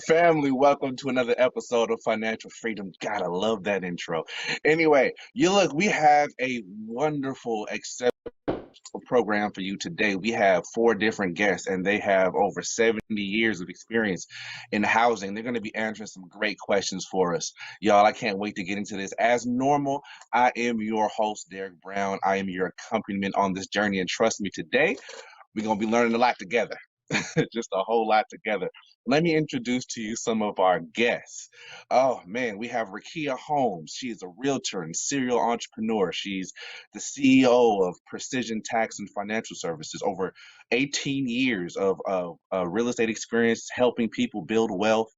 Family, welcome to another episode of Financial Freedom. God, I love that intro. Anyway, we have a wonderful, exceptional program for you today. We have four different guests, and they have over 70 years of experience in housing. They're going to be answering some great questions for us. Y'all, I can't wait to get into this. As normal, I am your host, Derek Brown. I am your accompaniment on this journey, and trust me, today, we're going to be learning a lot together. Just a whole lot together. Let me introduce to you some of our guests. Oh man, we have Rakia Holmes. She is a realtor and serial entrepreneur. She's the CEO of Precision Tax and Financial Services. Over 18 years of real estate experience helping people build wealth.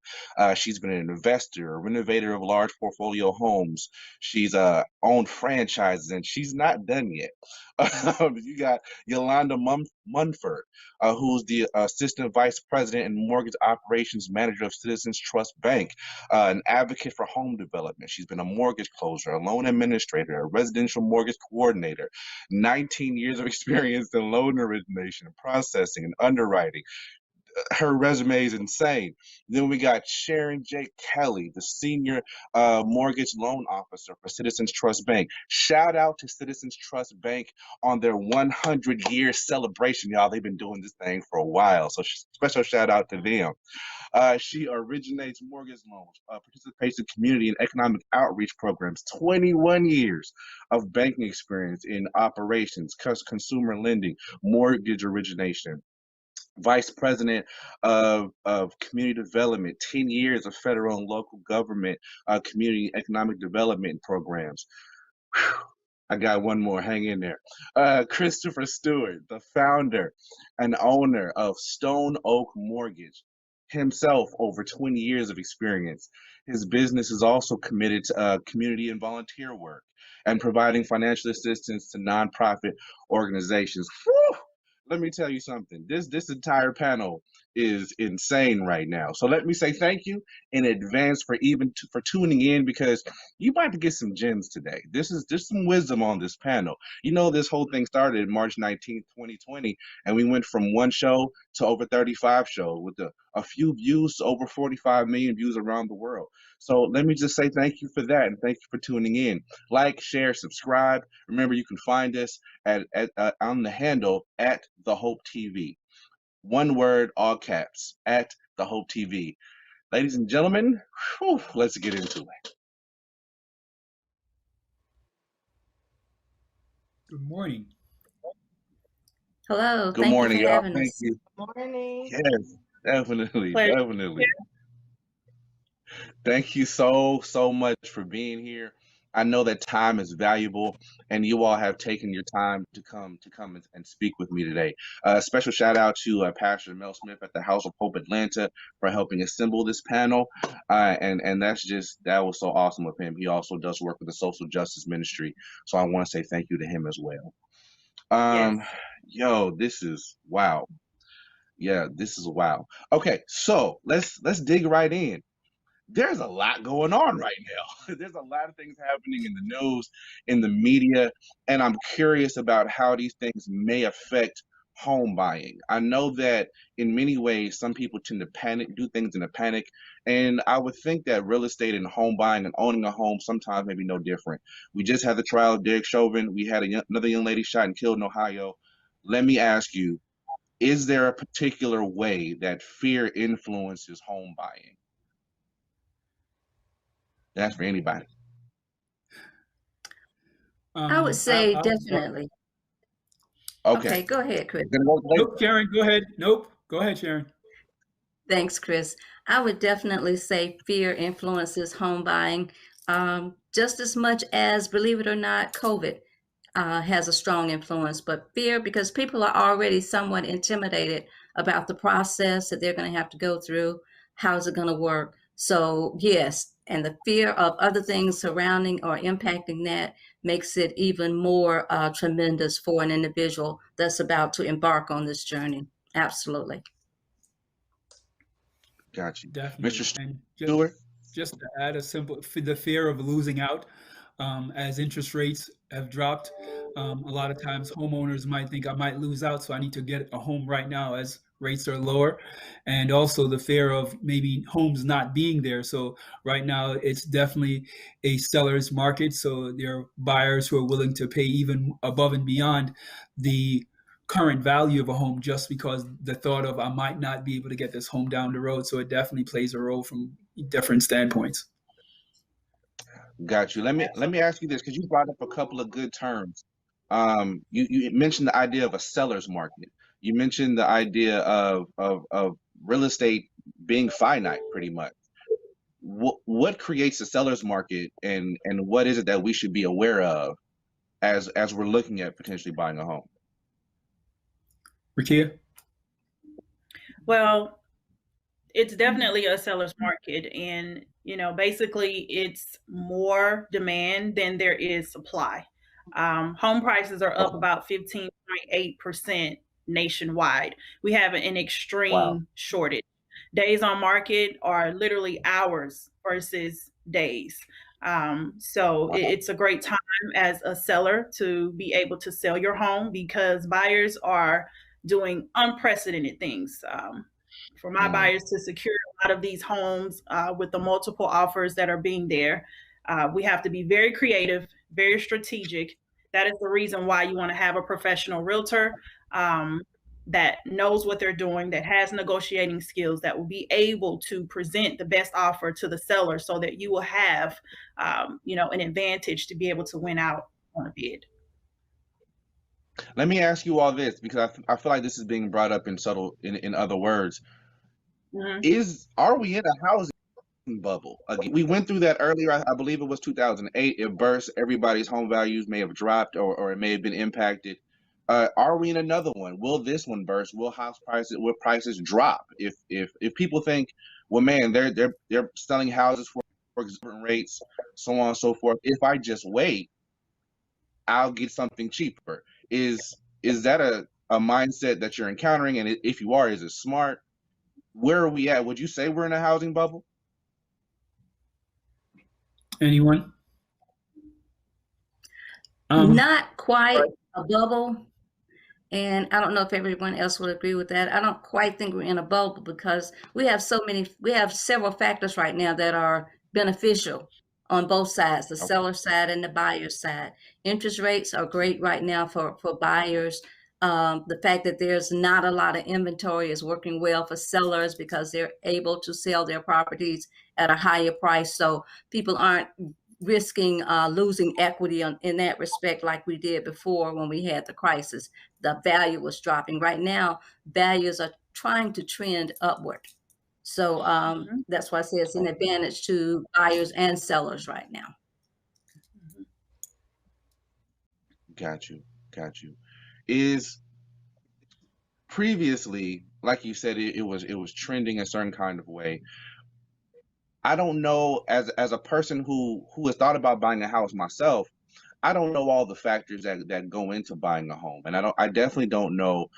She's been an investor, a renovator of large portfolio homes. She's owned franchises, and she's not done yet. You got Yolanda Munford, who's the Assistant Vice President and Mortgage Operations Manager of Citizens Trust Bank, an advocate for home development. She's been a mortgage closer, a loan administrator, a residential mortgage coordinator, 19 years of experience in loan origination, processing, and underwriting. Her resume is insane. Then we got Sharon J. Kelly, the senior mortgage loan officer for Citizens Trust Bank. Shout out to Citizens Trust Bank on their 100-year celebration, y'all. They've been doing this thing for a while, so special shout out to them. She originates mortgage loans, participates in community and economic outreach programs, 21 years of banking experience in operations, consumer lending, mortgage origination. Vice President of Community Development, 10 years of federal and local government community economic development programs. Whew. I got one more, hang in there. Christopher Stewart, the founder and owner of Stone Oak Mortgage, himself over 20 years of experience. His business is also committed to community and volunteer work and providing financial assistance to nonprofit organizations. Whew. Let me tell you something. This entire panel is insane right now. So let me say thank you in advance for for tuning in, because you about to get some gems today. There's some wisdom on this panel. You know, this whole thing started March 19th, 2020, and we went from one show to over 35 shows with a few views to over 45 million views around the world. So let me just say thank you for that, and thank you for tuning in. Like, share, subscribe. Remember, you can find us on the handle at The Hope TV. One word, all caps, at The Hope TV. Ladies and gentlemen, let's get into it. Good morning. Hello. Good Thank morning, you for y'all. having Thank us. you. Good morning. Yes, definitely, Pleasure. definitely. Thank you so much for being here. I know that time is valuable, and you all have taken your time to come and speak with me today. Special shout out to Pastor Mel Smith at the House of Hope Atlanta for helping assemble this panel, and that was so awesome of him. He also does work with the Social Justice Ministry, so I want to say thank you to him as well. Yes. Yo, this is wow. Yeah, this is wow. Okay, so let's dig right in. There's a lot going on right now. There's a lot of things happening in the news, in the media, and I'm curious about how these things may affect home buying. I know that in many ways, some people tend to panic, do things in a panic, and I would think that real estate and home buying and owning a home sometimes may be no different. We just had the trial of Derek Chauvin. We had another young lady shot and killed in Ohio. Let me ask you, is there a particular way that fear influences home buying? That's for anybody. I would say I'll start. definitely. Okay. Okay, go ahead, Chris. We're gonna go later. Nope, Sharon, go ahead. Nope, go ahead, Sharon. Thanks, Chris. I would definitely say fear influences home buying just as much as, believe it or not, COVID has a strong influence. But fear, because people are already somewhat intimidated about the process that they're going to have to go through. How's it going to work? So, yes, and the fear of other things surrounding or impacting that makes it even more tremendous for an individual that's about to embark on this journey. Absolutely. Got you. Mr. Definitely. And Stewart? just to add a simple, the fear of losing out as interest rates have dropped. A lot of times homeowners might think I might lose out, so I need to get a home right now as rates are lower. And also the fear of maybe homes not being there. So right now it's definitely a seller's market. So there are buyers who are willing to pay even above and beyond the current value of a home just because the thought of I might not be able to get this home down the road. So it definitely plays a role from different standpoints. Got you. Let me Absolutely. ask you this because you brought up a couple of good terms. You mentioned the idea of a seller's market. You mentioned the idea of real estate being finite, pretty much. What creates a seller's market, and what is it that we should be aware of as we're looking at potentially buying a home? Rakia? Well, it's definitely a seller's market, and basically it's more demand than there is supply. Home prices are up Okay. about 15.8% nationwide. We have an Wow. extreme shortage. Days on market are literally hours versus days. So Wow. it's a great time as a seller to be able to sell your home because buyers are doing unprecedented things. For my Mm, buyers to secure a lot of these homes with the multiple offers that are being there. We have to be very creative, very strategic. That is the reason why you want to have a professional realtor um, that knows what they're doing, that has negotiating skills, that will be able to present the best offer to the seller so that you will have, an advantage to be able to win out on a bid. Let me ask you all this because I feel like this is being brought up in in other words. Mhm. Are we in a housing bubble? Again, we went through that earlier. I believe it was 2008. It burst. Everybody's home values may have dropped, or it may have been impacted. Are we in another one? Will this one burst? Will prices drop? If people think, well, man, they're selling houses for exorbitant rates, so on and so forth. If I just wait, I'll get something cheaper. Is that a mindset that you're encountering? And if you are, is it smart? Where are we at? Would you say we're in a housing bubble? Anyone? Um, Not quite a bubble. And I don't know if everyone else would agree with that. I don't quite think we're in a bubble because we have several factors right now that are beneficial on both sides, the Okay. seller side and the buyer side. Interest rates are great right now for buyers. The fact that there's not a lot of inventory is working well for sellers because they're able to sell their properties at a higher price. So people aren't risking losing equity in that respect like we did before when we had the crisis. The value was dropping. Right now, values are trying to trend upward. So Mhm. that's why I say it's an Okay. advantage to buyers and sellers right now. Mhm. Got you. Got you. Is previously, like you said, it was trending a certain kind of way. I don't know, as a person who has thought about buying a house myself, I don't know all the factors that go into buying a home, and I definitely don't know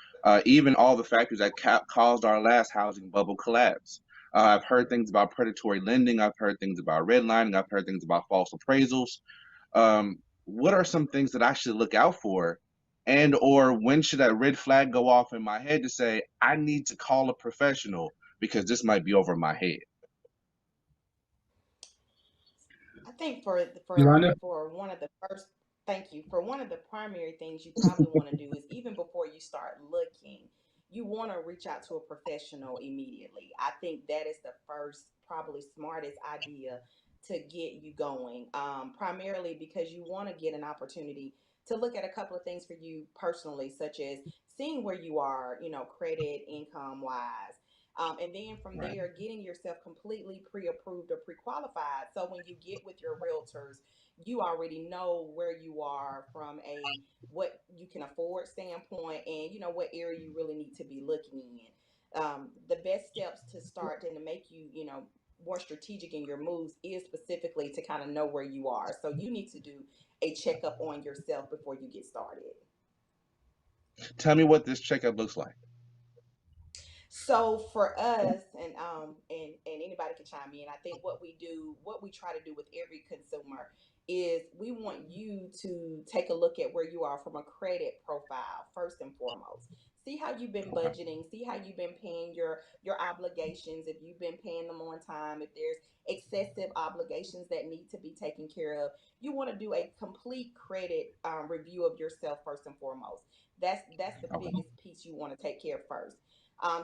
even all the factors that caused our last housing bubble collapse. I've heard things about predatory lending. I've heard things about redlining. I've heard things about false appraisals. What are some things that I should look out for, and or when should that red flag go off in my head to say I need to call a professional because this might be over my head? I think Yolanda? for one of the first, thank you. For one of the primary things you probably want to do is even before you start looking, you want to reach out to a professional immediately. I think that is the first, probably smartest idea to get you going. Primarily because you want to get an opportunity to look at a couple of things for you personally, such as seeing where you are, credit, income wise. And then from Right. there, getting yourself completely pre approved or pre qualified. So when you get with your realtors, you already know where you are from a what you can afford standpoint and what area you really need to be looking in. The best steps to start and to make you more strategic in your moves is specifically to kind of know where you are. So you need to do a checkup on yourself before you get started. Tell me what this checkup looks like. So for us, and anybody can chime in. I think what we do, what we try to do with every consumer, is we want you to take a look at where you are from a credit profile first and foremost. See how you've been Okay. budgeting. See how you've been paying your obligations. If you've been paying them on time. If there's excessive obligations that need to be taken care of, you want to do a complete credit review of yourself first and foremost. That's the Okay. biggest piece you want to take care of first.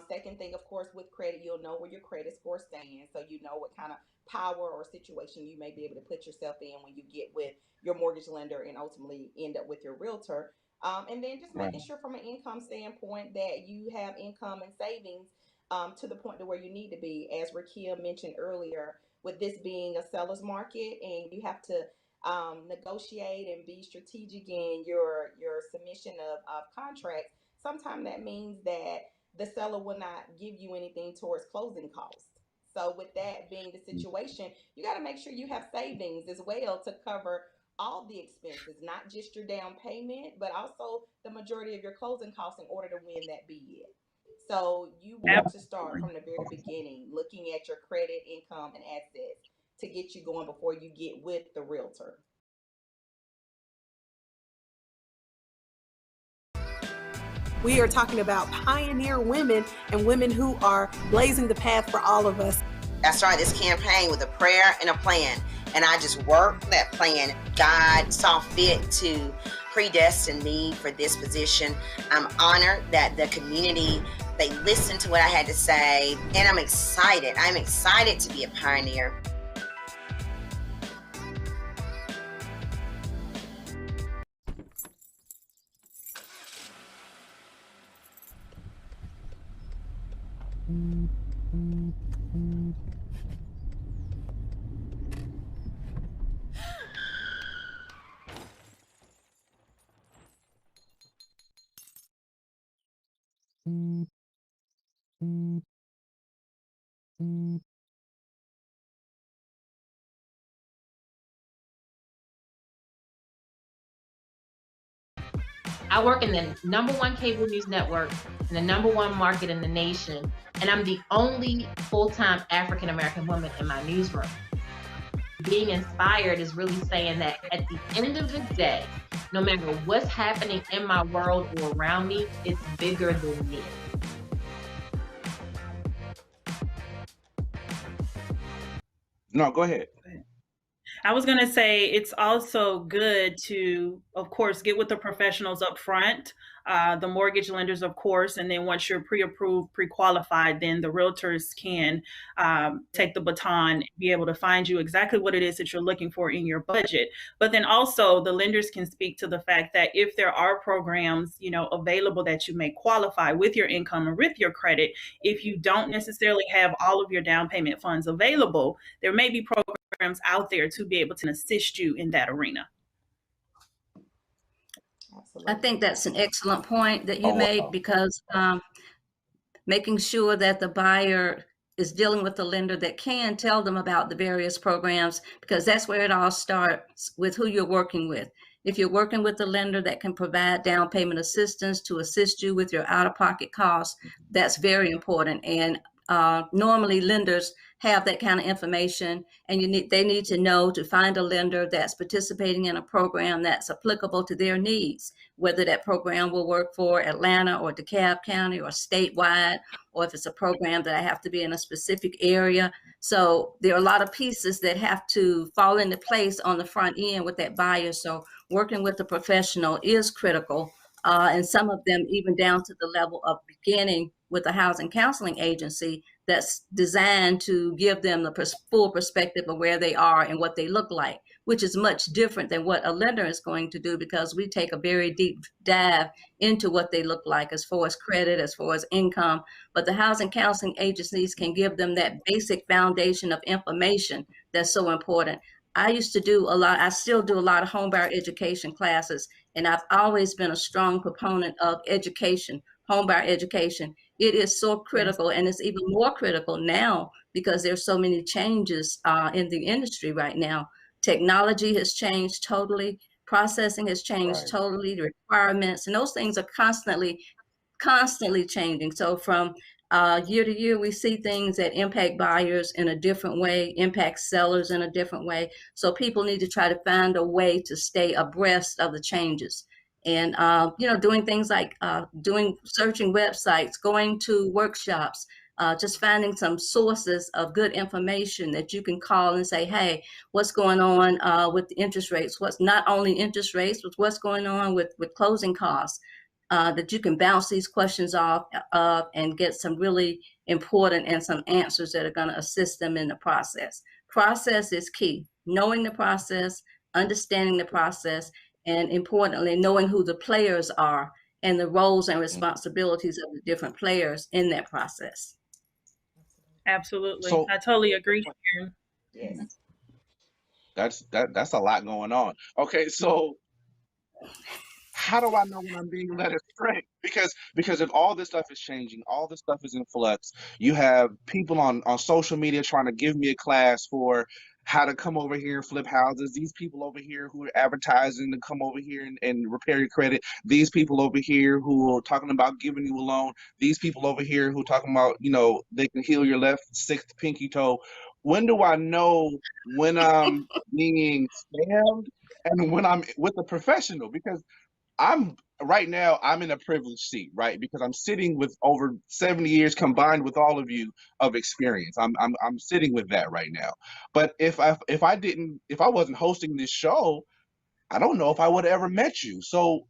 Second thing, of course, with credit, you'll know where your credit score stands. So you know what kind of power or situation you may be able to put yourself in when you get with your mortgage lender and ultimately end up with your realtor. And then just Right. making sure from an income standpoint that you have income and savings to the point to where you need to be. As Rakia mentioned earlier, with this being a seller's market and you have to negotiate and be strategic in your submission of contracts, sometimes that means that the seller will not give you anything towards closing costs. So, with that being the situation, you got to make sure you have savings as well to cover all the expenses, not just your down payment, but also the majority of your closing costs in order to win that bid. So, you want to start Absolutely. from the very beginning, looking at your credit, income, and assets to get you going before you get with the realtor. We are talking about pioneer women and women who are blazing the path for all of us. I started this campaign with a prayer and a plan, and I just worked that plan. God saw fit to predestine me for this position. I'm honored that the community, they listened to what I had to say, and I'm excited. I'm excited to be a pioneer. I work in the #1 cable news network in the #1 market in the nation, and I'm the only full-time African American woman in my newsroom. Being inspired is really saying that at the end of the day, no matter what's happening in my world or around me, it's bigger than me. No, go ahead. I was going to say it's also good to, of course, get with the professionals up front, the mortgage lenders, of course, and then once you're pre-approved, pre-qualified, then the realtors can take the baton and be able to find you exactly what it is that you're looking for in your budget. But then also the lenders can speak to the fact that if there are programs, available that you may qualify with your income or with your credit, if you don't necessarily have all of your down payment funds available, there may be programs out there to be able to assist you in that arena. Absolutely. I think that's an excellent point that you Oh, made wow. because making sure that the buyer is dealing with a lender that can tell them about the various programs, because that's where it all starts with who you're working with. If you're working with a lender that can provide down payment assistance to assist you with your out-of-pocket costs, that's very important. And normally lenders have that kind of information, and they need to know to find a lender that's participating in a program that's applicable to their needs, whether that program will work for Atlanta or DeKalb County or statewide, or if it's a program that I have to be in a specific area. So there are a lot of pieces that have to fall into place on the front end with that buyer. So working with a professional is critical. And some of them even down to the level of beginning with a housing counseling agency that's designed to give them the full perspective of where they are and what they look like, which is much different than what a lender is going to do, because we take a very deep dive into what they look like as far as credit, as far as income. But the housing counseling agencies can give them that basic foundation of information that's so important. I used to do a lot, I still do a lot of homebuyer education classes, and I've always been a strong proponent of education, homebuyer education. It is so Yes. critical, and it's even more critical now because there's so many changes in the industry right now. Technology has changed totally. Processing has changed Right. totally. The requirements and those things are constantly changing. So from year to year, we see things that impact buyers in a different way, impact sellers in a different way. So people need to try to find a way to stay abreast of the changes. And doing things like searching websites, going to workshops, just finding some sources of good information that you can call and say, hey, what's going on with the interest rates? What's not only interest rates, but what's going on with closing costs? That you can bounce these questions off of and get some really important and some answers that are going to assist them in the process. Process is key. Knowing the process, understanding the process, and importantly, knowing who the players are and the roles and responsibilities of the different players in that process. Absolutely. So I totally agree, Sharon. Yes. that's a lot going on. Okay, so how do I know when I'm being led astray? Because if all this stuff is changing, all this stuff is in flux, you have people on social media trying to give me a class for how to come over here and flip houses. These people over here who are advertising to come over here and repair your credit. These people over here who are talking about giving you a loan. These people over here who are talking about, they can heal your left sixth pinky toe. When do I know when I'm being scammed and when I'm with a professional? Because right now I'm in a privileged seat, right? Because I'm sitting with over 70 years combined with all of you of experience. I'm sitting with that right now. But if I wasn't hosting this show, I don't know if I would have ever met you. So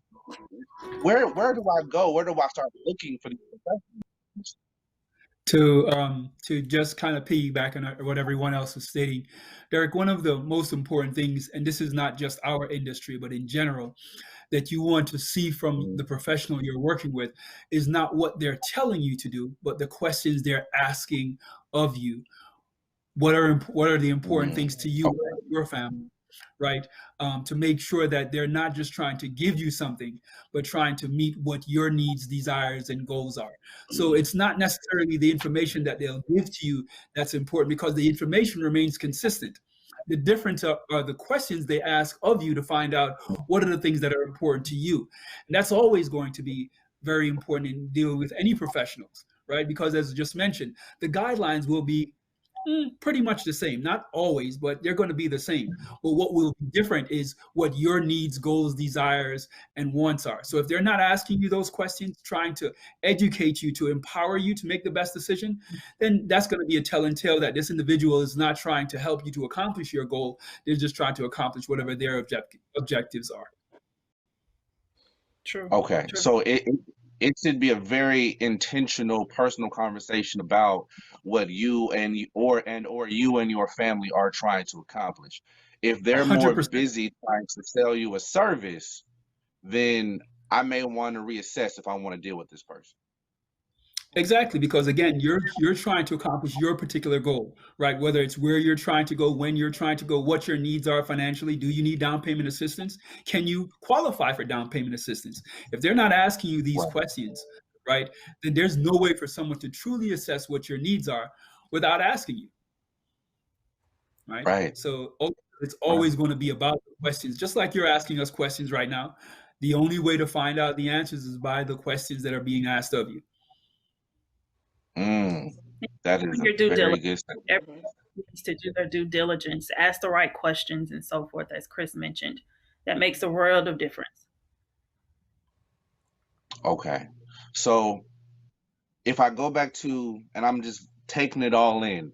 where do I go? Where do I start looking for these professionals? To just kind of piggyback on what everyone else is stating, Derek, one of the most important things, and this is not just our industry, but in general, that you want to see from the professional you're working with is not what they're telling you to do, but the questions they're asking of you. What are the important things to you, your family, right? To make sure that they're not just trying to give you something, but trying to meet what your needs, desires, and goals are. So it's not necessarily the information that they'll give to you that's important, because the information remains consistent. The difference are the questions they ask of you to find out what are the things that are important to you. And that's always going to be very important in dealing with any professionals, right? Because as just mentioned, the guidelines will be pretty much the same. Not always, but they're going to be the same. But what will be different is what your needs, goals, desires, and wants are. So if they're not asking you those questions, trying to educate you, to empower you to make the best decision, then that's going to be a telling tale that this individual is not trying to help you to accomplish your goal. They're just trying to accomplish whatever their objectives are. True. Okay, True. so it should be a very intentional, personal conversation about what you and you and your family are trying to accomplish. If they're more 100%. busy trying to sell you a service, then I may want to reassess if I want to deal with this person. Exactly, because again, you're trying to accomplish your particular goal, right? Whether it's where you're trying to go, when you're trying to go, what your needs are financially. Do you need down payment assistance? Can you qualify for down payment assistance? If they're not asking you these questions, right, then there's no way for someone to truly assess what your needs are without asking you, right? Right. So it's always going to be about the questions, just like you're asking us questions right now. The only way to find out the answers is by the questions that are being asked of you. That is Your a due very good diligence. thing. Everyone needs to do their due diligence, ask the right questions, and so forth, as Chris mentioned. That makes a world of difference. Okay. So if I go back to, and I'm just taking it all in,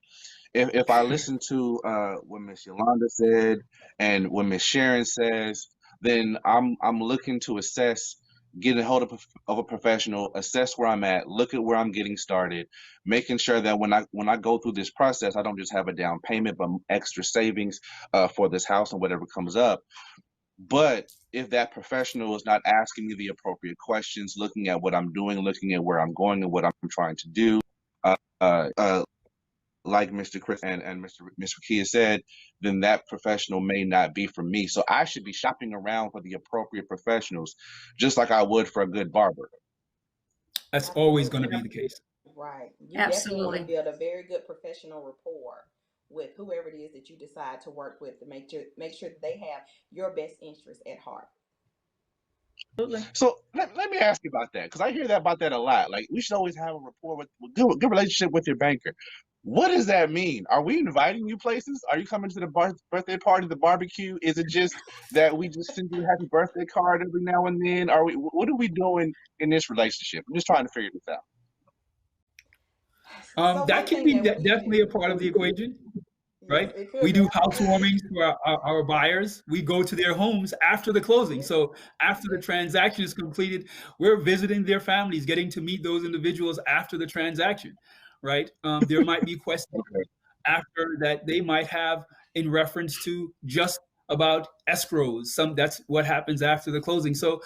if I listen to what Miss Yolanda said and what Miss Sharon says, then I'm looking to assess, get a hold of a professional, assess where I'm at, look at where I'm getting started, making sure that when I go through this process, I don't just have a down payment, but extra savings for this house and whatever comes up. But if that professional is not asking me the appropriate questions, looking at what I'm doing, looking at where I'm going and what I'm trying to do, like Mr. Chris and Mr. Kia said, then that professional may not be for me. So I should be shopping around for the appropriate professionals, just like I would for a good barber. That's always going to be the case. Right. You definitely want to Absolutely. build a very good professional rapport with whoever it is that you decide to work with to make sure that they have your best interest at heart. Absolutely. So let me ask you about that because I hear that about that a lot. Like we should always have a rapport with good relationship with your banker. What does that mean? Are we inviting you places? Are you coming to the birthday party, the barbecue? Is it just that we just send you a happy birthday card every now and then? Are we? What are we doing in this relationship? I'm just trying to figure this out. So That one can thing be that we definitely a do, part of the equation, yes, right? it We could do definitely. housewarmings for our buyers. We go to their homes after the closing. Yes, So after the yes, transaction is completed, we're visiting their families, getting to meet those individuals after the transaction, right? There might be questions Okay. after that they might have in reference to just about escrows. That's what happens after the closing. So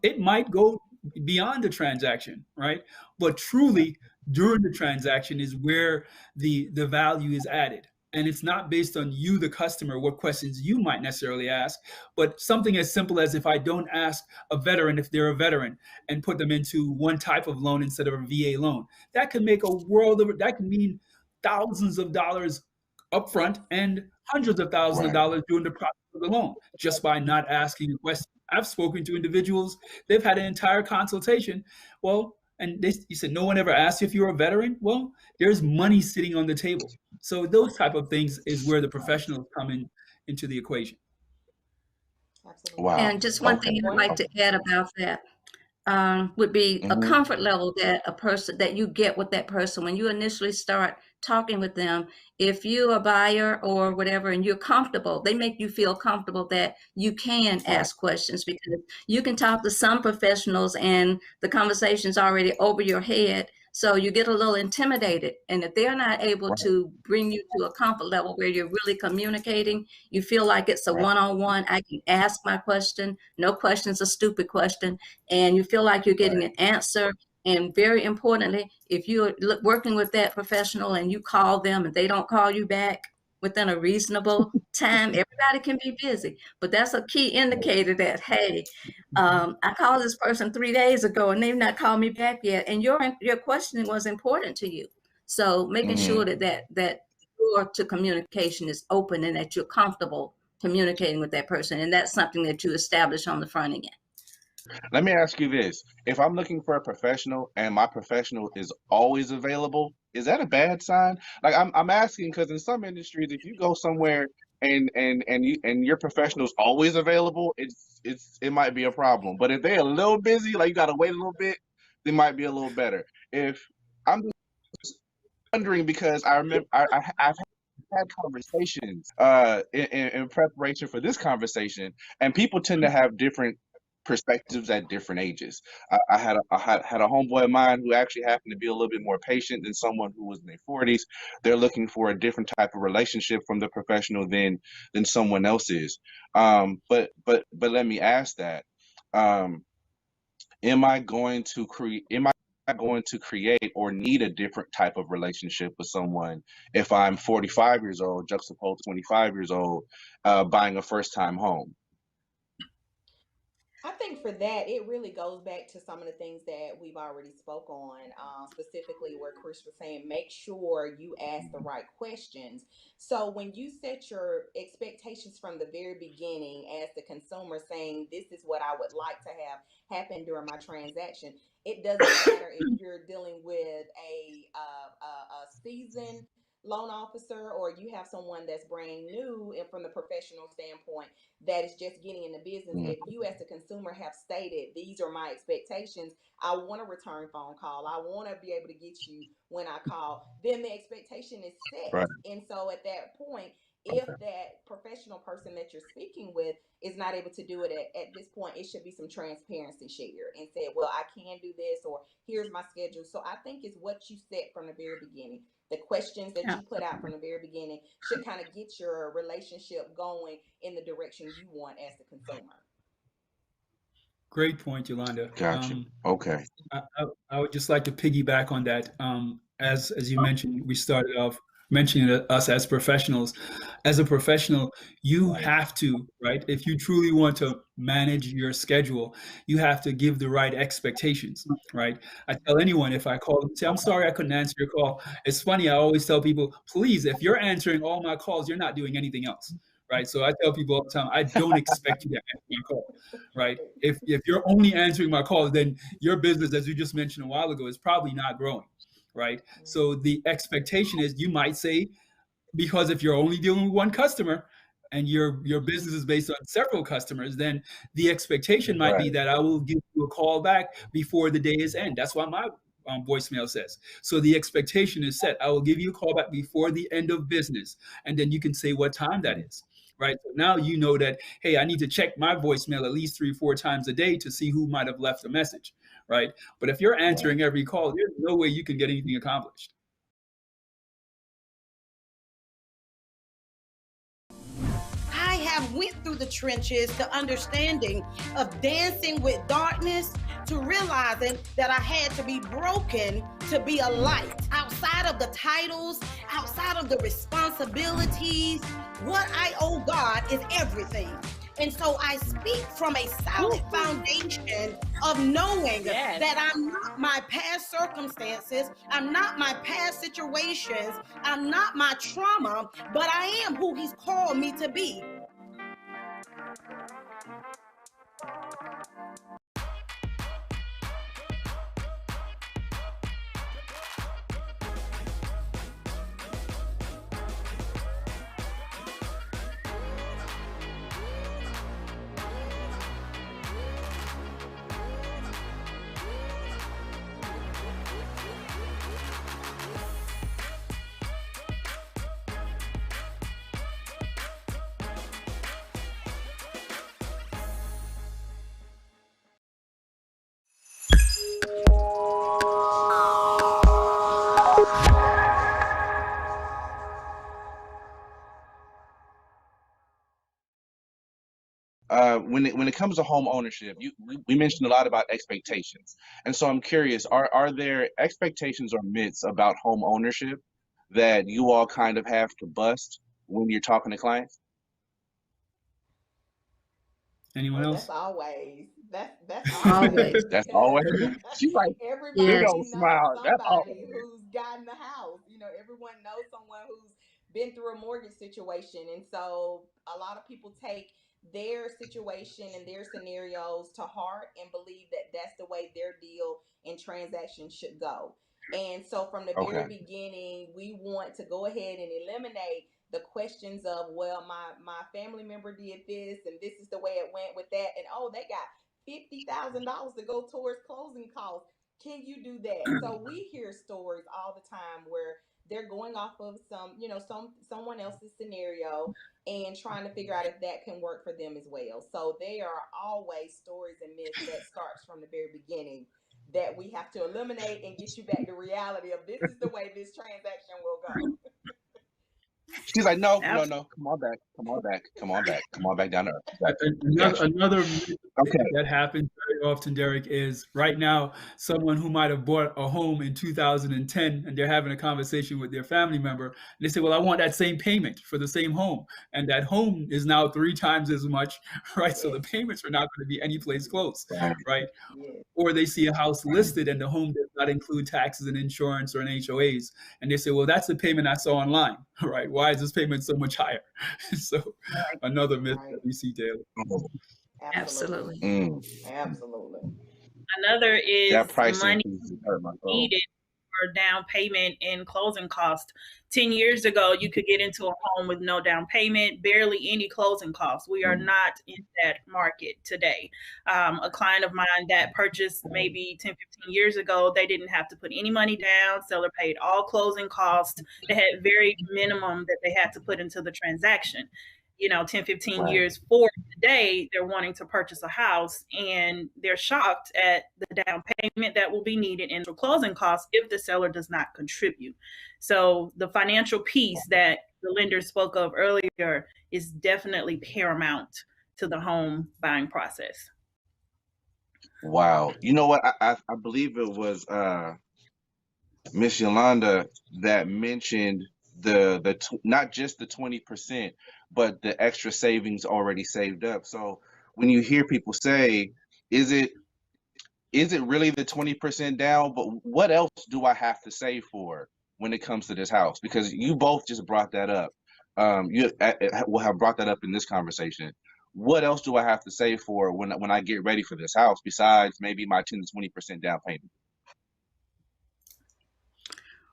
it might go beyond the transaction, right? But truly, during the transaction is where the value is added. And it's not based on you, the customer, what questions you might necessarily ask, but something as simple as if I don't ask a veteran if they're a veteran and put them into one type of loan instead of a VA loan, that can make a world of that can mean thousands of dollars upfront and hundreds of thousands of Right. dollars during the process of the loan just by not asking a question. I've spoken to individuals, they've had an entire consultation. Well, and you said no one ever asked you if you're a veteran. Well, there's money sitting on the table. So those type of things is where the professionals come into the equation. absolutely. Wow. And just one So Okay. thing I'd one, like to add about that would be a Mm-hmm. comfort level that that you get with that person when you initially start talking with them. If you're a buyer or whatever and you're comfortable, they make you feel comfortable that you can Right. ask questions, because you can talk to some professionals and the conversation's already over your head. So you get a little intimidated. And if they're not able Right. to bring you to a comfort level where you're really communicating, you feel like it's a Right. one-on-one. I can ask my question. No question's a stupid question, and you feel like you're getting Right. an answer. And very importantly, if you're working with that professional and you call them and they don't call you back within a reasonable time, everybody can be busy, but that's a key indicator that, hey, I called this person 3 days ago and they've not called me back yet, and your questioning was important to you. So making Mm-hmm. sure that door to communication is open and that you're comfortable communicating with that person, and that's something that you establish on the front end. Let me ask you this. If I'm looking for a professional and my professional is always available, is that a bad sign? Like I'm asking because in some industries, if you go somewhere and your professional's always available, it might be a problem. But if they're a little busy, like you gotta wait a little bit, they might be a little better. If I'm just wondering because I remember I've had conversations in preparation for this conversation, and people tend to have different perspectives at different ages. I had a homeboy of mine who actually happened to be a little bit more patient than someone who was in their 40s. They're looking for a different type of relationship from the professional than someone else is. But let me ask that. Um, am I going to create or need a different type of relationship with someone if I'm 45 years old, juxtaposed 25 years old, buying a first time home? I think for that, it really goes back to some of the things that we've already spoke on, specifically where Chris was saying, make sure you ask the right questions. So when you set your expectations from the very beginning as the consumer saying, this is what I would like to have happen during my transaction, it doesn't matter if you're dealing with a seasoned loan officer or you have someone that's brand new and from the professional standpoint that is just getting in the business. Mm. If you as the consumer have stated, these are my expectations, I want a return phone call, I want to be able to get you when I call, then the expectation is set. Right. And so at that point, if Okay. that professional person that you're speaking with is not able to do it at this point, it should be some transparency shared and said, well, I can do this, or here's my schedule. So I think it's what you set from the very beginning. The questions that you put out from the very beginning should kind of get your relationship going in the direction you want as the consumer. Great point, Yolanda. Got you. Okay. I would just like to piggyback on that. As you mentioned, we started off mentioning us as professionals. As a professional, you have to, right? If you truly want to manage your schedule, you have to give the right expectations, right? I tell anyone if I call them, say, I'm sorry I couldn't answer your call. It's funny, I always tell people, please, if you're answering all my calls, you're not doing anything else, right? So I tell people all the time, I don't expect you to answer my call, right? If you're only answering my calls, then your business, as you just mentioned a while ago, is probably not growing, right? So the expectation is you might say, because if you're only dealing with one customer and your business is based on several customers, then the expectation might be Right. that I will give you a call back before the day is end. That's why my voicemail says. So the expectation is set. I will give you a call back before the end of business, and then you can say what time that is. Right. So now you know that, hey, I need to check my voicemail at least 3, 4 times a day to see who might have left a message. Right. But if you're answering every call, there's no way you can get anything accomplished. I have went through the trenches to understanding of dancing with darkness, to realizing that I had to be broken to be a light. Outside of the titles, outside of the responsibilities, what I owe God is everything. And so I speak from a solid foundation of knowing that I'm not my past circumstances, I'm not my past situations, I'm not my trauma, but I am who He's called me to be. When it comes to home ownership, we mentioned a lot about expectations, and so I'm curious: are there expectations or myths about home ownership that you all kind of have to bust when you're talking to clients? Anyone Oh, else? that's Always. always That's because always she's like big Yes. everybody old knows smile. That's somebody always who's gotten the house. You know, everyone knows someone who's been through a mortgage situation, and so a lot of people take their situation and their scenarios to heart and believe that that's the way their deal and transaction should go. And so from the very okay. beginning, we want to go ahead and eliminate the questions of, well, my family member did this and this is the way it went with that, and oh, they got $50,000 to go towards closing costs. Can you do that? So we hear stories all the time where they're going off of someone else's scenario and trying to figure out if that can work for them as well. So there are always stories and myths that starts from the very beginning that we have to eliminate and get you back to reality of this is the way this transaction will go. She's like, no, no, Absolutely. no. Come on back. Come on back. Come on back. Come on back down to earth. Got you. Another Got you. another myth Okay. that happens very often, Derek, is right now someone who might have bought a home in 2010 and they're having a conversation with their family member. And they say, "Well, I want that same payment for the same home," and that home is now 3 times as much, right? So the Yes, payments are not going to be any place close, Right. right? yes. Or they see a house listed and the home does not include taxes and insurance or an HOAs, and they say, "Well, that's the payment I saw online," right? Why is this payment so much higher? So another myth that Right. we see daily. Absolutely. Absolutely. Mm. Absolutely. Another That is price money increase has hurt my soul. needed for down payment and closing cost. 10 years ago, you could get into a home with no down payment, barely any closing costs. We are not in that market today. A client of mine that purchased maybe 10, 15 years ago, they didn't have to put any money down. Seller paid all closing costs. They had very minimum that they had to put into the transaction. 10, 15 Right. years forward today, they're wanting to purchase a house and they're shocked at the down payment that will be needed and the closing costs if the seller does not contribute. So the financial piece that the lender spoke of earlier is definitely paramount to the home buying process. Wow. You know what? I believe it was Miss Yolanda that mentioned not just the 20%, but the extra savings already saved up. So when you hear people say, is it really the 20% down? But what else do I have to save for when it comes to this house? Because you both just brought that up. You will have brought that up in this conversation. What else do I have to save for when I get ready for this house besides maybe my 10 to 20% down payment?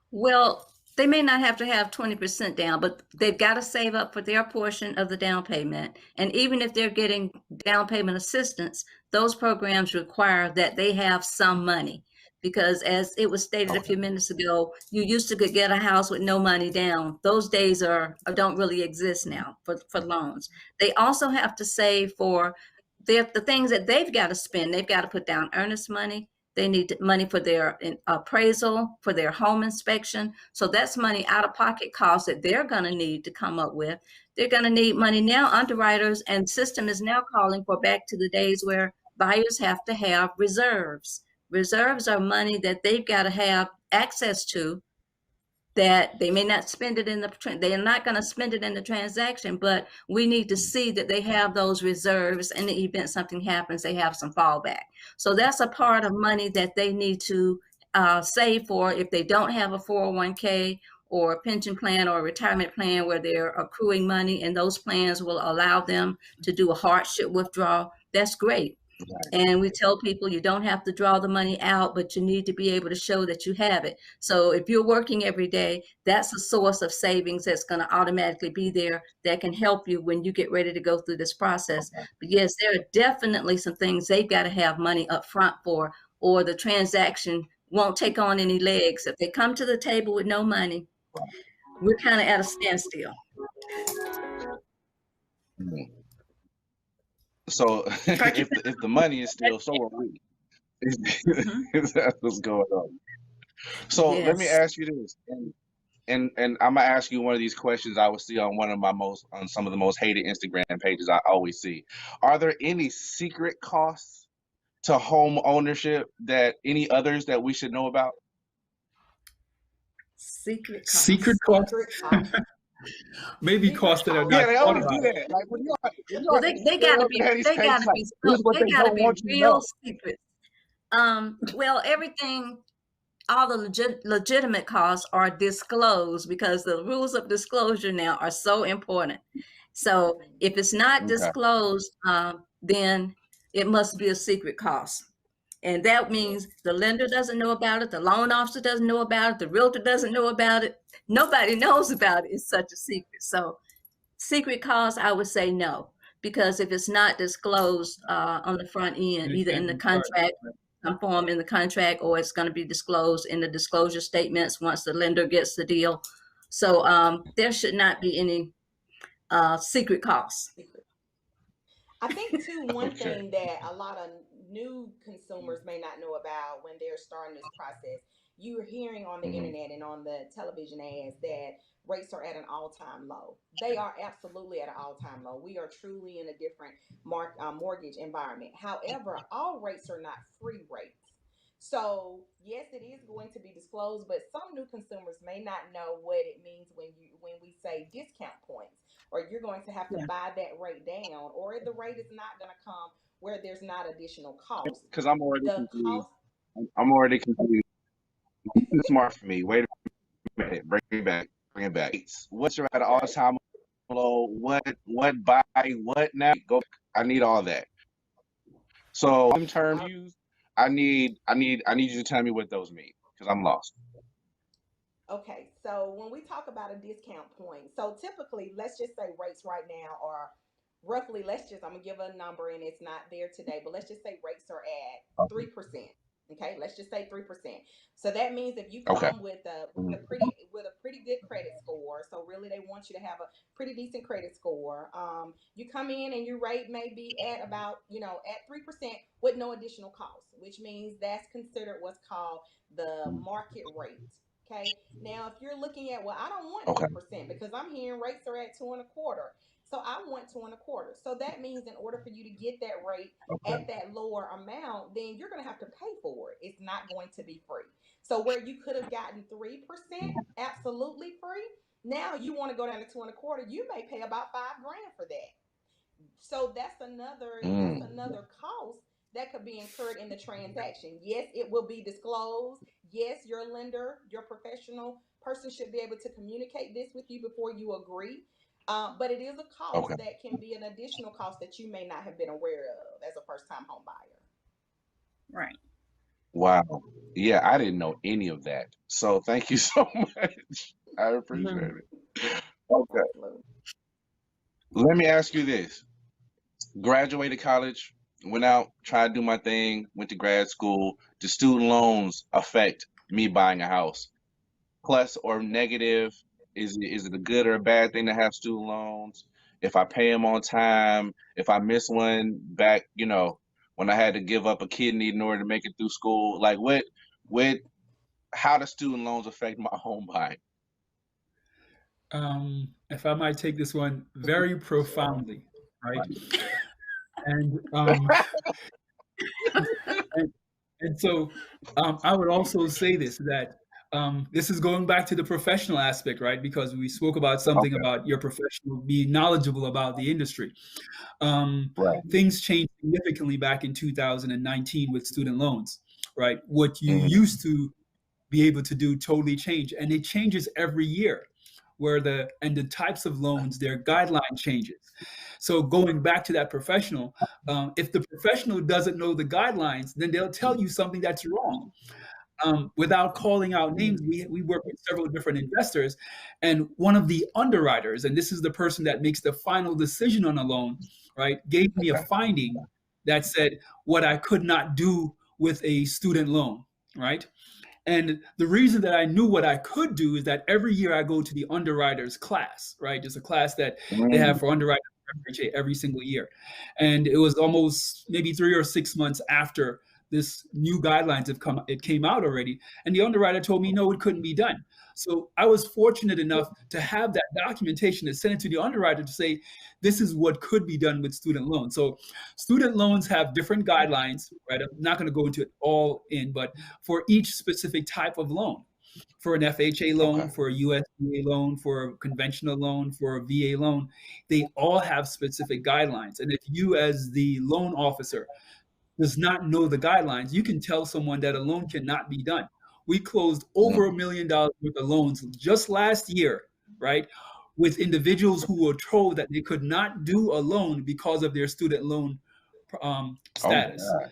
Well, they may not have to have 20% down, but they've got to save up for their portion of the down payment. And even if they're getting down payment assistance, those programs require that they have some money. Because as it was stated a few minutes ago, you used to get a house with no money down. Those days don't really exist now for loans. They also have to save for the things that they've got to spend. They've got to put down earnest money. They need money for their appraisal, for their home inspection. So that's money out of pocket costs that they're going to need to come up with. They're going to need money now. Underwriters and system is now calling for back to the days where buyers have to have reserves. Reserves are money that they've got to have access to, that they may not spend it they're not going to spend it in the transaction, but we need to see that they have those reserves in the event something happens, they have some fallback. So that's a part of money that they need to save for if they don't have a 401k or a pension plan or a retirement plan where they're accruing money, and those plans will allow them to do a hardship withdrawal. That's great. And we tell people you don't have to draw the money out, but you need to be able to show that you have it. So if you're working every day, that's a source of savings that's going to automatically be there that can help you when you get ready to go through this process. But yes, there are definitely some things they've got to have money up front for, or the transaction won't take on any legs. If they come to the table with no money, we're kind of at a standstill. So if the money is still, so are we. That's what's going on. So let me ask you this, and I'm gonna ask you one of these questions I would see on some of the most hated Instagram pages I always see. Are there any secret costs to home ownership that any others that we should know about? Secret costs. Secret costs. Maybe costs that are not. Yeah, they always do that. Like when well, they gotta be real secrets. Well, everything, all the legitimate costs are disclosed because the rules of disclosure now are so important. So if it's not disclosed, then it must be a secret cost. And that means the lender doesn't know about it, the loan officer doesn't know about it, the realtor doesn't know about it. Nobody knows about it. It's such a secret. So secret costs, I would say no, because if it's not disclosed on the front end, either in the contract, some form in the contract, or it's going to be disclosed in the disclosure statements once the lender gets the deal. So there should not be any secret costs. I think too, one thing that a lot of new consumers may not know about when they're starting this process, you're hearing on the internet and on the television ads that rates are at an all-time low. They are absolutely at an all-time low. We are truly in a different mortgage environment. However, all rates are not free rates. So yes, it is going to be disclosed, but some new consumers may not know what it means when we say discount points, or you're going to have to buy that rate down, or the rate is not going to come where there's not additional cost. Because I'm already confused. I'm already confused. Smart for me. Wait a minute. Bring it back. What's your at an all-time low? What buy? What now? Go. I need all that. So in terms used, I need you to tell me what those mean, because I'm lost. Okay, so when we talk about a discount point, so typically, let's just say rates right now are roughly, I'm gonna give a number and it's not there today, but let's just say rates are at 3%. Okay, let's just say 3%. So that means if you come with a pretty good credit score, so really they want you to have a pretty decent credit score. You come in and your rate may be at about at 3% with no additional cost, which means that's considered what's called the market rate. Okay. Now, if you're looking at, well, I don't want 3% because I'm hearing rates are at 2.25%. So I want 2.25%. So that means in order for you to get that rate at that lower amount, then you're going to have to pay for it. It's not going to be free. So where you could have gotten 3% absolutely free, Now you want to go down to 2.25, you may pay about $5,000 for that. So that's Mm. another cost that could be incurred in the transaction. Yes, it will be disclosed. Yes, your lender, your professional person should be able to communicate this with you before you agree. But it is a Okay. cost that can be an additional cost that you may not have been aware of as a first time home buyer. Right. Wow. Yeah, I didn't know any of that. So thank you so much. I appreciate Mhm. it. Okay. Absolutely. Let me ask you this. Graduated college, went out, tried to do my thing, went to grad school. Do student loans affect me buying a house? Plus or negative? Is it a good or a bad thing to have student loans? If I pay them on time, if I miss one back, when I had to give up a kidney in order to make it through school, like what how do student loans affect my home buying? If I might take this one very profoundly, right? And and, and so I would also say this that this is going back to the professional aspect, right? Because we spoke about something Okay, about your professional being knowledgeable about the industry. Um, right. Things changed significantly back in 2019 with student loans, right? What you Hmm. used to be able to do totally change, and it changes every year. Where the types of loans, their guideline changes. So going back to that professional, if the professional doesn't know the guidelines, then they'll tell you something that's wrong. Without calling out names, we work with several different investors, and one of the underwriters, and this is the person that makes the final decision on a loan, right, gave me a Okay. finding that said what I could not do with a student loan, right? And the reason that I knew what I could do is that every year I go to the underwriters class, right? There's a class that they Mm, have for underwriters every single year. And it was almost maybe 3 or 6 months after this new guidelines have come, it came out already. And the underwriter told me, no, it couldn't be done. So I was fortunate enough to have that documentation to send it to the underwriter to say, this is what could be done with student loans. So student loans have different guidelines, right? I'm not going to go into it all in, but for each specific type of loan. For an FHA okay. loan, for a USDA loan, for a conventional loan, for a VA loan, they all have specific guidelines. And if you, as the loan officer, does not know the guidelines, you can tell someone that a loan cannot be done. We closed over $1 Mm, million worth of loans just last year, right? With individuals who were told that they could not do a loan because of their student loan oh my status. God.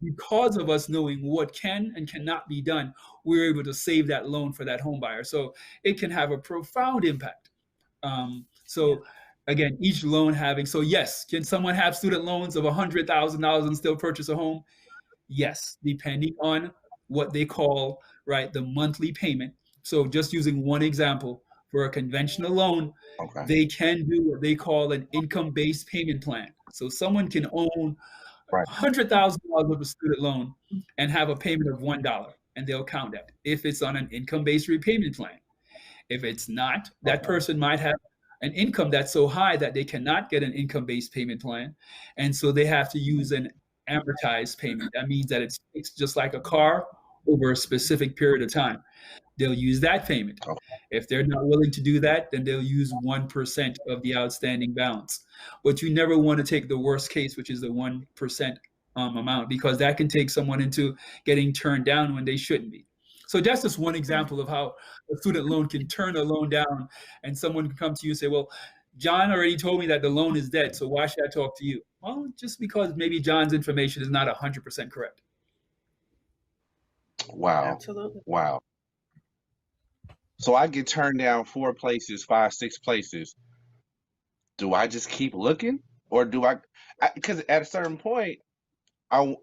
Because of us knowing what can and cannot be done, we're able to save that loan for that home buyer. So it can have a profound impact. Yeah. So again, each loan having, so yes, can someone have student loans of $100,000 and still purchase a home? Yes, depending on what they call, right, the monthly payment. So just using one example, for a conventional loan, Okay. they can do what they call an income-based payment plan. So someone can own Right. $100,000 of a student loan and have a payment of $1, and they'll count that if it's on an income-based repayment plan. If it's not, that Okay. person might have an income that's so high that they cannot get an income-based payment plan, and so they have to use an amortized payment. That means that it's fixed just like a car over a specific period of time. They'll use that payment. Okay. If they're not willing to do that, then they'll use 1% of the outstanding balance. But you never want to take the worst case, which is the 1% amount, because that can take someone into getting turned down when they shouldn't be. So that's just one example of how a student loan can turn a loan down, and someone can come to you and say, well, John already told me that the loan is dead, so why should I talk to you? Well, just because maybe John's information is not 100% correct. Wow. Absolutely. Wow. So I get turned down 4 places, 5, 6 places. Do I just keep looking, or do I? Because at a certain point, I'm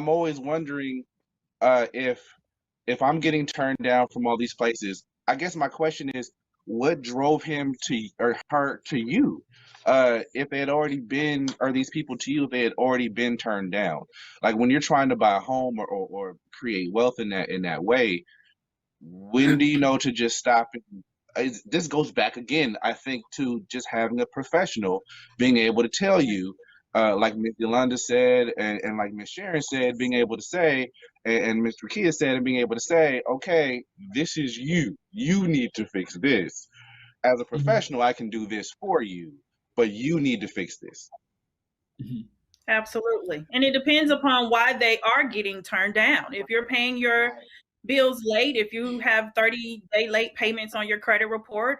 always wondering if I'm getting turned down from all these places. I guess my question is, what drove him to or her to you? If they had already been, or these people to you, if they had already been turned down. Like when you're trying to buy a home or create wealth in that way, when do you know to just stop? This goes back again, I think, to just having a professional being able to tell you, like Miss Yolanda said, and like Miss Sharon said, being able to say, and Miss Rakia said, and being able to say, okay, this is you. You need to fix this. As a Mhm, professional, I can do this for you, but you need to fix this. mhm. Absolutely. And it depends upon why they are getting turned down. If you're paying your Right. bills late, if you have 30-day late payments on your credit report,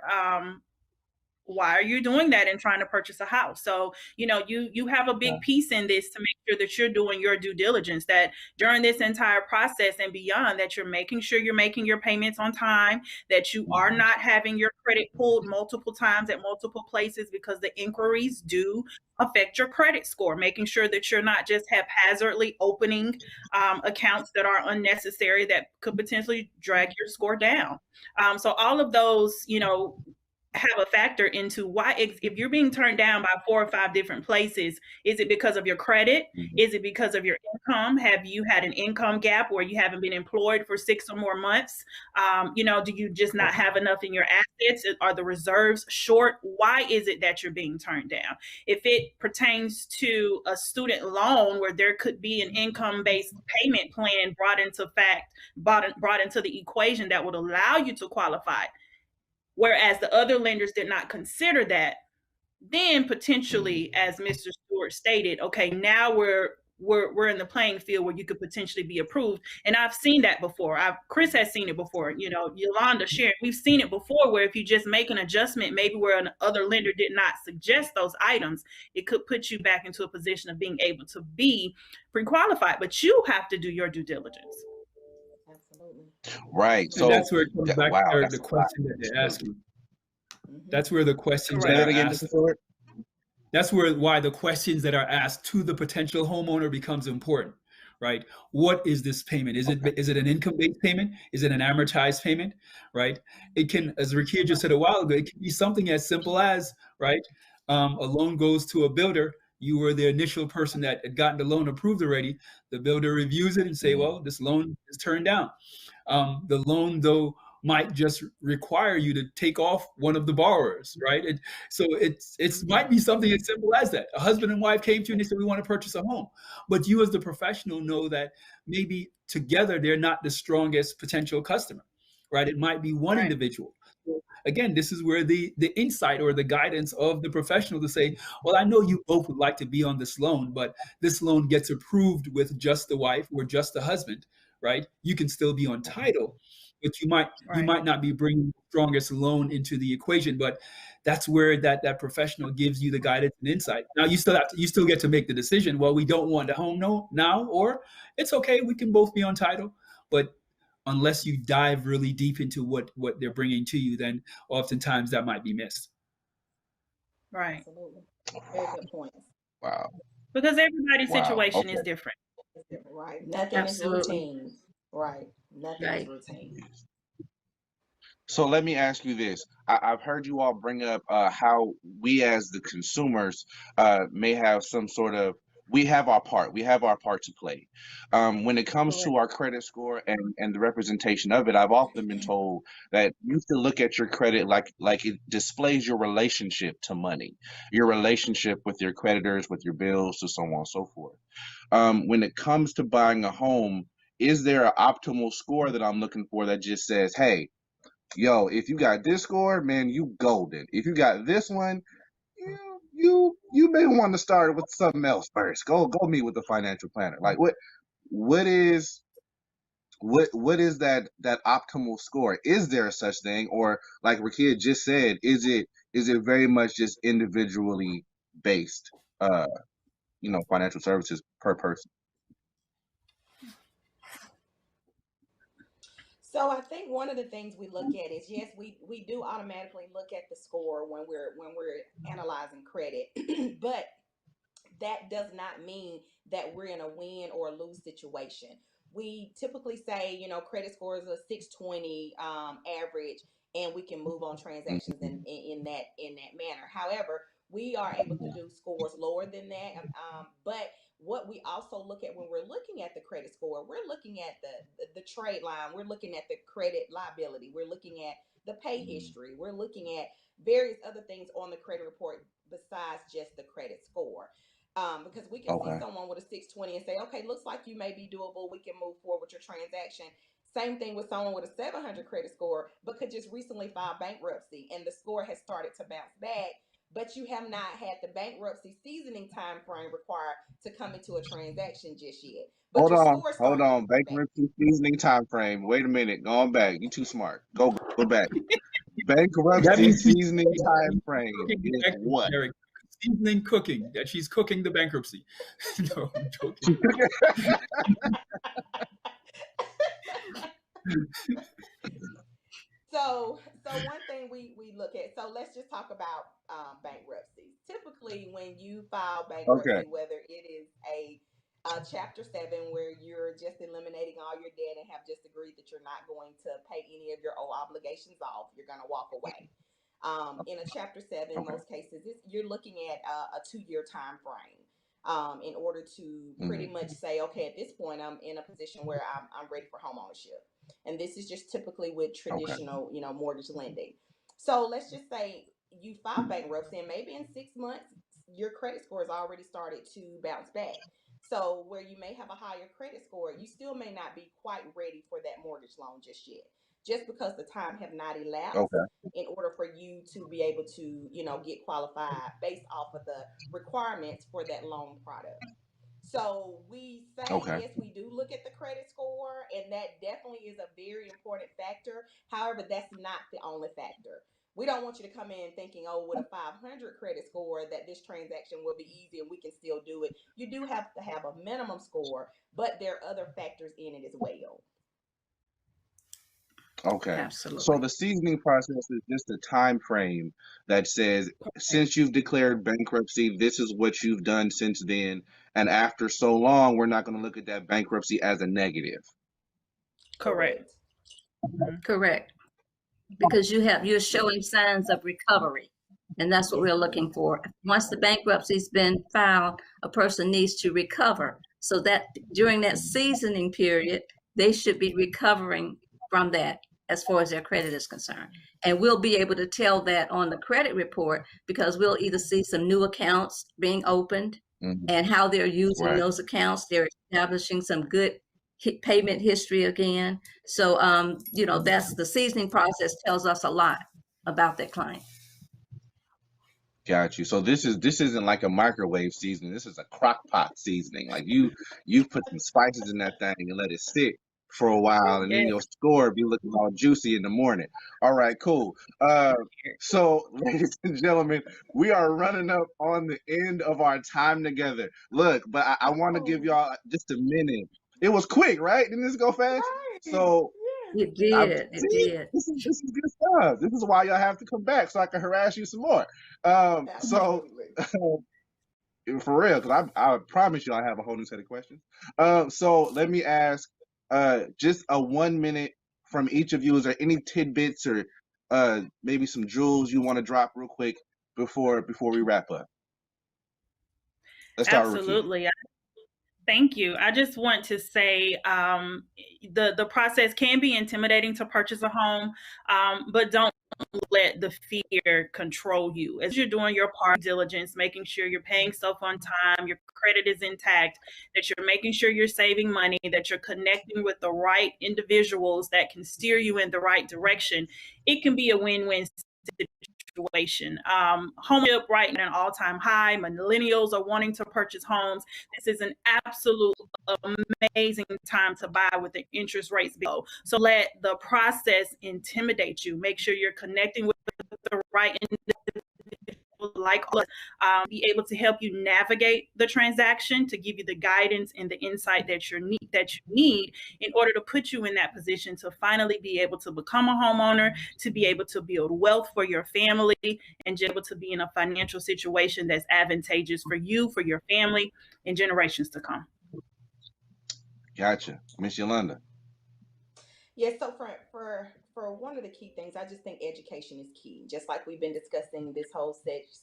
why are you doing that and trying to purchase a house? So you have a big piece in this to make sure that you're doing your due diligence, that during this entire process and beyond, that you're making sure you're making your payments on time, that you are not having your credit pulled multiple times at multiple places, because the inquiries do affect your credit score, making sure that you're not just haphazardly opening accounts that are unnecessary, that could potentially drag your score down. So all of those, have a factor into why, if you're being turned down by 4 or 5 different places. Is it because of your credit? Mhm. Is it because of your income? Have you had an income gap where you haven't been employed for 6 or more months? Do you just not have enough in your assets? Are the reserves short? Why is it that you're being turned down? If it pertains to a student loan where there could be an income-based payment plan brought into the equation that would allow you to qualify, whereas the other lenders did not consider that, then potentially, as Mr. Stewart stated, okay, now we're in the playing field where you could potentially be approved. And I've seen that before. Chris has seen it before. Yolanda shared, we've seen it before, where if you just make an adjustment, maybe where another lender did not suggest those items, it could put you back into a position of being able to be pre-qualified. But you have to do your due diligence. Absolutely. Right. And Absolutely. So, that's where it comes back wow, to that's the a lot. question that they're So, asking. Hmm. That's where the questions say that that are Correct. again, asked. Mr. Stewart. That's why the questions that are asked to the potential homeowner becomes important, right? What is this payment? Okay. Is it an income-based payment? Is it an amortized payment? Right? It can, as Rakia just said a while ago, it can be something as simple as, right? A loan goes to a builder. You were the initial person that had gotten the loan approved already. The builder reviews it and say, Mhm. well, this loan is turned down. The loan, though, might just require you to take off one of the borrowers, right? So it's might be something as simple as that. A husband and wife came to you and they said, we want to purchase a home. But you as the professional know that maybe together they're not the strongest potential customer, right? It might be one Right. individual. So again, this is where the insight or the guidance of the professional to say, well, I know you both would like to be on this loan, but this loan gets approved with just the wife or just the husband, right? You can still be on title, but you Right. might not be bringing the strongest loan into the equation. But that's where that professional gives you the guidance and insight. Now you still get to make the decision. Well, we don't want the home now, or it's okay, we can both be on title. But unless you dive really deep into what they're bringing to you, then oftentimes that might be missed. Right. Absolutely. Very good points. Wow. Because everybody's Wow. situation is Okay. different. Right. Nothing is Absolutely. routine. Right. Nothing is Right. routine. So let me ask you this. I've heard you all bring up how we as the consumers may have some sort of we have our part. We have our part to play. When it comes Correct. to our credit score and the representation of it, I've often been told that you should look at your credit like it displays your relationship to money, your relationship with your creditors, with your bills, so on and so forth. When it comes to buying a home, is there an optimal score that I'm looking for that just says, hey, yo, if you got this score, man, you golden. If you got this one, you may want to start with something else first. Go meet with the financial planner. Like what is what is that optimal score? Is there a such thing, or like Rakia just said, is it very much just individually based? Financial services per person. So I think one of the things we look at is, yes, we do automatically look at the score when we're analyzing credit, but that does not mean that we're in a win or a lose situation. We typically say, credit score is a 620 average, and we can move on transactions in that manner. However, we are able to do scores lower than that. But what we also look at when we're looking at the credit score, we're looking at the trade line, we're looking at the credit liability, we're looking at the pay history, we're looking at various other things on the credit report besides just the credit score. Because we can see Okay. someone with a 620 and say, okay, looks like you may be doable. We can move forward with your transaction. Same thing with someone with a 700 credit score, but could just recently file bankruptcy and the score has started to bounce back, but you have not had the bankruptcy seasoning time frame required to come into a transaction just yet. But your score Hold started to on. bounce back. Bankruptcy seasoning time frame. Wait a minute. Going back. You too smart. Go back. That Bankruptcy means she's seasoning time frame cooking the is bankruptcy, what? Derek. Seasoning cooking, that she's cooking the bankruptcy. No, I'm joking. So one thing we look at. So let's just talk about bankruptcies. Typically, when you file Okay. bankruptcy, whether it is a Chapter 7 where you're just eliminating all your debt and have just agreed that you're not going to pay any of your old obligations off, you're going to walk away. In a Chapter 7, Okay. most cases, you're looking at a 2-year time frame in order to pretty Mhm. much say, okay, at this point, I'm in a position where I'm ready for home ownership. And this is just typically with Okay. traditional, mortgage lending. So let's just say you file bankruptcy, and maybe in 6 months, your credit score has already started to bounce back. So where you may have a higher credit score, you still may not be quite ready for that mortgage loan just yet, just because the time have not elapsed Okay. in order for you to be able to, get qualified based off of the requirements for that loan product. So we say, Okay. yes, we do look at the credit score, and that definitely is a very important factor. However, that's not the only factor. We don't want you to come in thinking, oh, with a 500 credit score, that this transaction will be easy and we can still do it. You do have to have a minimum score, but there are other factors in it as well. Okay. So Absolutely. the seasoning process is just a time frame that says since you've declared bankruptcy, this is what you've done since then, and after so long, we're not going to look at that bankruptcy as a negative. Correct. Correct. Mhm. Correct. Because you're showing signs of recovery. And that's what Yes, we're ma'am. looking for. Once the bankruptcy's been filed, a person needs to recover. So that during that seasoning period, they should be recovering from that as far as their credit is concerned. And we'll be able to tell that on the credit report because we'll either see some new accounts being opened Mhm. and how they're using Right. those accounts. They're establishing some good payment history again. So, that's the seasoning process tells us a lot about that client. Got you. So this isn't like a microwave seasoning. This is a crock pot seasoning. Like you've put some spices in that thing and let it sit for a while, and then Yes. your score be looking all juicy in the morning. All right, cool. So ladies and gentlemen, we are running up on the end of our time together. Look, but I want to give Oh, y'all just a minute. It was quick, right? Didn't this go fast? right. So Yes, It I did. It see did. this is good stuff. This is why y'all have to come back so I can harass you some more. So absolutely. for real, because I promise you I have a whole new set of questions. So let me ask, just a 1 minute from each of you. Is there any tidbits or maybe some jewels you want to drop real quick before we wrap up? Let's start with Rakita. Absolutely. Thank you. I just want to say the process can be intimidating to purchase a home, but don't let the fear control you. As you're doing your part, diligence, making sure you're paying stuff on time, your credit is intact, that you're making sure you're saving money, that you're connecting with the right individuals that can steer you in the right direction, it can be a win-win situation. Homeownership right now at an all-time high. Millennials are wanting to purchase homes. This is an absolute amazing time to buy with the interest rates below. So let the process intimidate you. Make sure you're connecting with the right individuals like us, be able to help you navigate the transaction, to give you the guidance and the insight that you need in order to put you in that position to finally be able to become a homeowner, to be able to build wealth for your family, and just able to be in a financial situation that's advantageous for you, for your family, and generations to come. Gotcha, Miss Yolanda. Yeah, so for one of the key things, I just think education is key. Just like we've been discussing this whole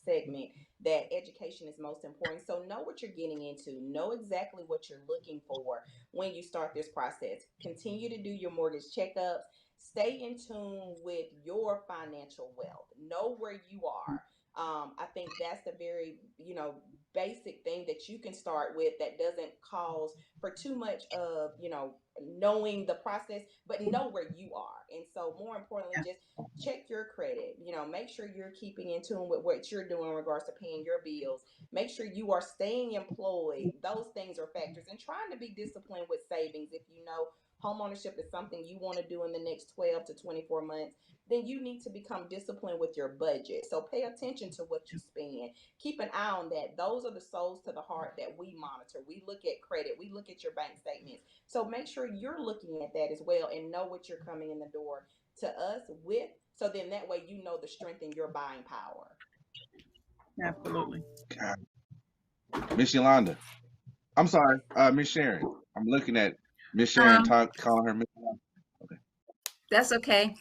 segment, that education is most important. So know what you're getting into. Know exactly what you're looking for when you start this process. Continue to do your mortgage checkups. Stay in tune with your financial wealth. Know where you are. I think that's the very basic thing that you can start with that doesn't cause for too much of, knowing the process, but know where you are. And so more importantly, just check your credit, make sure you're keeping in tune with what you're doing in regards to paying your bills. Make sure you are staying employed. Those things are factors, and trying to be disciplined with savings. If you know home ownership is something you want to do in the next 12 to 24 months, then you need to become disciplined with your budget. So pay attention to what you spend. Keep an eye on that. Those are the souls to the heart that we monitor. We look at credit, we look at your bank statements. So make sure you're looking at that as well and know what you're coming in the door to us with. So then that way you know the strength in your buying power. Absolutely. Miss Yolanda. I'm sorry, Miss Sharon. I'm looking at Miss Sharon calling her Miss Yolanda. Okay. That's okay.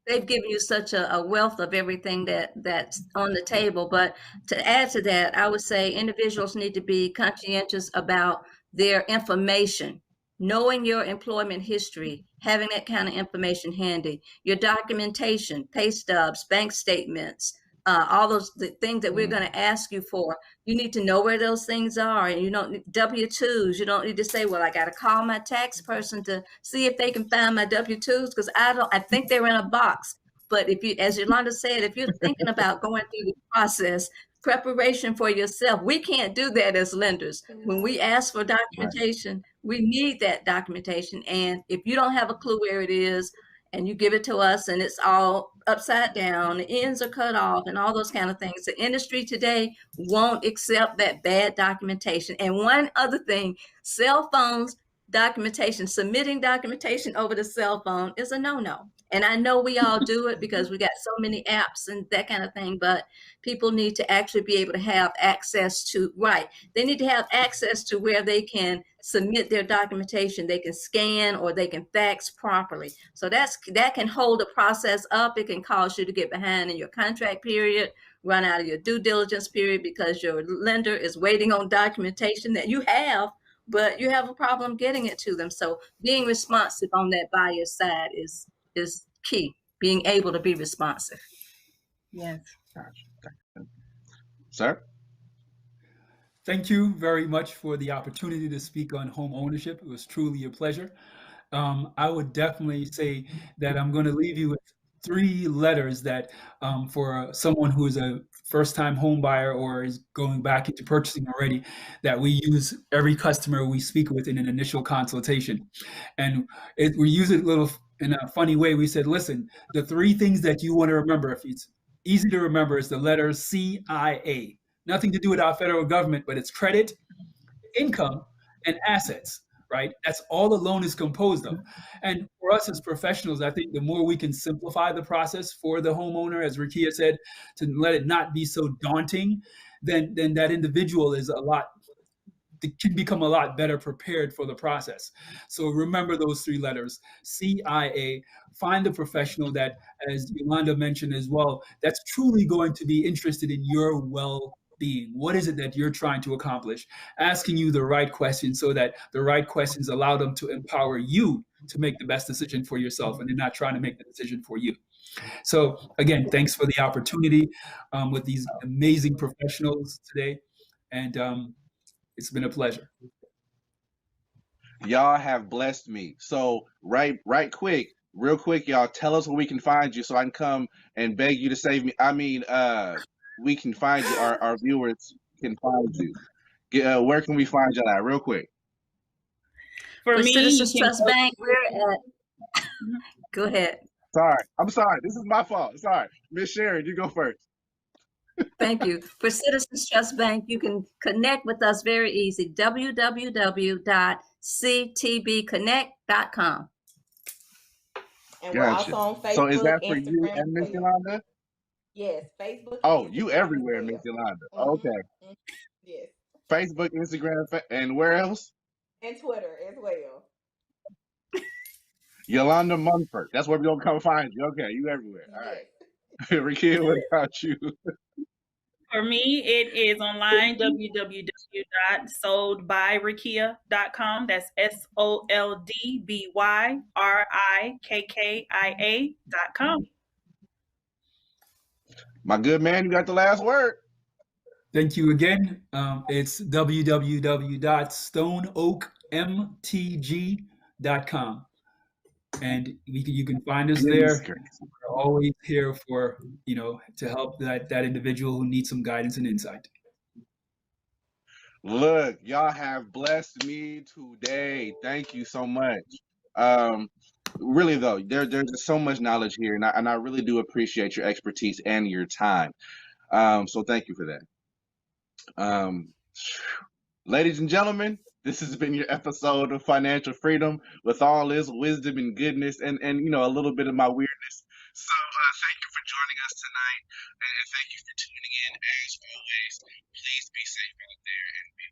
They've given you such a wealth of everything that's on the table. But to add to that, I would say individuals need to be conscientious about their information, knowing your employment history, having that kind of information handy, your documentation, pay stubs, bank statements, all those things that we're going to ask you for. You need to know where those things are. And you don't W-2s. You don't need to say, well, I got to call my tax person to see if they can find my W-2s, because I think they're in a box. But if you, as Yolanda said, if you're thinking about going through the process, preparation for yourself, we can't do that as lenders. When we ask for documentation, we need that documentation. And if you don't have a clue where it is, and you give it to us and it's all upside down, the ends are cut off and all those kind of things, the industry today won't accept that bad documentation. And one other thing, cell phones documentation, submitting documentation over the cell phone is a no-no. And I know we all do it because we got so many apps and that kind of thing, but people need to actually be able to have access to, they need to have access to where they can submit their documentation. They can scan or they can fax properly. So that can hold the process up. It can cause you to get behind in your contract period, run out of your due diligence period because your lender is waiting on documentation that you have, but you have a problem getting it to them. So being responsive on that buyer side is key, being able to be responsive. Yes. Sir? Thank you very much for the opportunity to speak on home ownership. It was truly a pleasure. I would definitely say that I'm going to leave you with 3 letters that for someone who is a first-time home buyer or is going back into purchasing already, that we use every customer we speak with in an initial consultation. And we use it a little in a funny way. We said, listen, the 3 things that you want to remember, if it's easy to remember, is the letter CIA. Nothing to do with our federal government, but it's credit, income, and assets, right? That's all the loan is composed of. And for us as professionals, I think the more we can simplify the process for the homeowner, as Rakia said, to let it not be so daunting, then that individual can become a lot better prepared for the process. So remember those 3 letters, CIA. Find a professional that, as Yolanda mentioned as well, that's truly going to be interested in your well-being. What is it that you're trying to accomplish? Asking you the right questions so that the right questions allow them to empower you to make the best decision for yourself, and they're not trying to make the decision for you. So again, thanks for the opportunity with these amazing professionals today. And it's been a pleasure. Y'all have blessed me. So real quick, y'all, tell us where we can find you so I can come and beg you to save me. We can find you. Our viewers can find you. Where can we find y'all at? Real quick. For me, Citizens Trust Bank, we're at. Go ahead. I'm sorry. This is my fault. Sorry. Miss Sharon, you go first. Thank you. For Citizens Trust Bank, you can connect with us very easy. www.ctbconnect.com. And we're also on Facebook. So is that for Instagram, you and Miss Yolanda? Yes, Facebook. Oh, you everywhere, Miss Yolanda. Okay. Yes. Facebook, Instagram, and where else? And Twitter as well. Yolanda Munford. That's where we're going to come find you. Okay, you everywhere. All right. Rakia, what about you? For me, it is online, www.soldbyrakia.com. That's SOLDBYRIKKIA.com. My good man, you got the last word. Thank you again. It's www.stoneoakmtg.com. And you can find us Goodness there. gracious. We're always here for, to help that individual who needs some guidance and insight. Look, y'all have blessed me today. Thank you so much. Um, really though, there's just so much knowledge here, and I really do appreciate your expertise and your time. So thank you for that. Ladies and gentlemen, this has been your episode of Financial Freedom with all this wisdom and goodness and a little bit of my weirdness. So thank you for joining us tonight, and thank you for tuning in as always. Please be safe out there and be